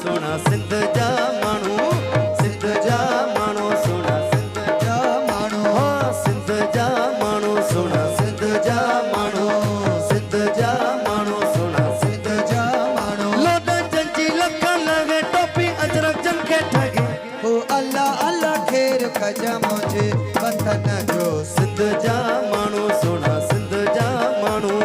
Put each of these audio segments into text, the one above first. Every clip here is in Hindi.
सोना सिंध जा माण्हू सिंध जा माण्हू सोना सिंध जा माण्हू हाँ सिंध जा माण्हू सोना सिंध जा माण्हू सिंध जा माण्हू सोना सिंध जा माण्हू लोटा जंजी लखा लगे टोपी अजरक जन के ठगे ओ अल्लाह अल्लाह खेर खजा मुझे वतन जो सिंध जा माण्हू सोना सिंध जा माण्हू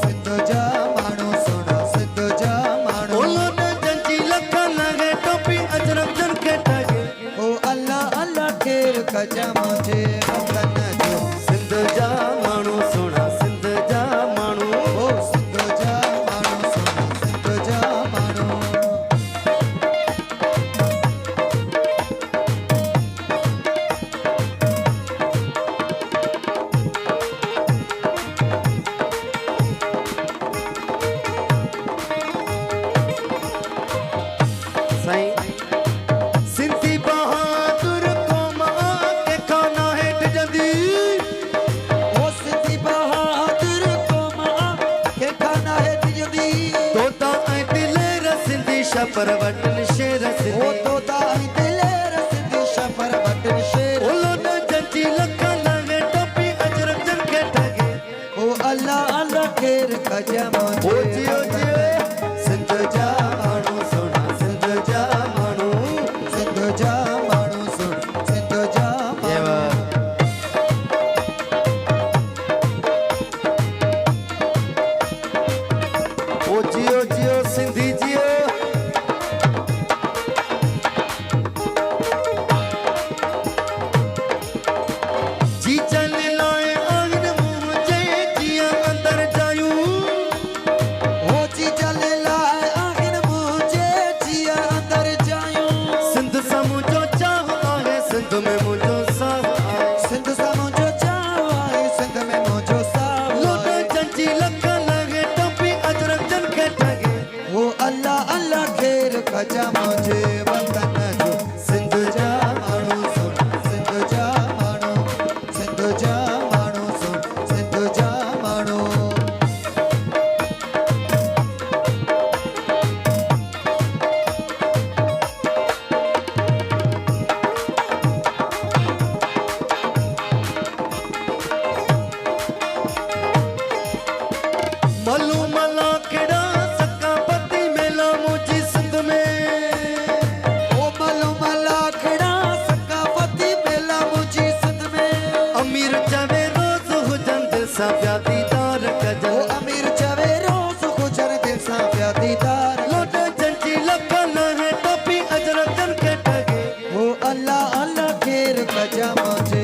सिंध जा माण्हू सोना सिंध जा माण्हू लोटा जंजी लखा लगे टोपी अजरक जन के ठगे ओ अल्लाह अल्लाह खेर खजा मुझे वतन जो सिंध जा माण्हू सोना सिंध जा माण्हू ओ सिंध जा माण्हू सोना सिंध जा माण्हू साईं सिंधी बहादुर क़ौम के खाना हेठ जंदी ओ सिंधी बहादुर क़ौम के खाना है दिजदी तोता ऐं दिलेर सिंधी छपर वटन शेर ओ सिंधी तोता दिलेर सिंधी शफर बटन शेर लोट जंजी लखा लगे टोपी अजरक जन के ठगे ओ अल्लाह अल्लाह खेर खजा ओ मुझे जियो जियो सिंध जा माण्हू सोना सिंध जा माण्हू सिंध जा माण्हू सुन सिंध जा ये माण्हू वाह ओ जियो जियो सिंधी जियो जी चल लाए आहिन मुंह जे जिया अंदर जायूं ओ जी चले लाए आखिर मुझे जिया अंदर जायूं सिंध सां मुंहिंजो चाह आहे सिंध में मुंहिंजो साह आहे सिंध सा मुझो चाव आहे सिंध में मुझो साव लोट आहे जंजी लखा लगे टोपी अजरक जन के ठगे ओ अल्लाह अल्लाह खेर खजा मुझे वतन जो सिंध जा माण्हू सुन सिंध जा माण्हू सिंध जा माण्हू सुन सिंध जा माण्हू मलू मला केड़ा सकापती मेला मुझी सिंध में ओ मलो मला खड़ा सकाफती मेला मुझी सिंध में अमीर चवे रोज हुजन दिल सां पिया दीदार ओ कजन अमीर चवे रोज़ गुजर दिल सां पिया दीदार लोट जंजी लखा लगे टोपी अजरक जन के ठगे ओ अल्लाह अल्लाह खेर खजा मुझे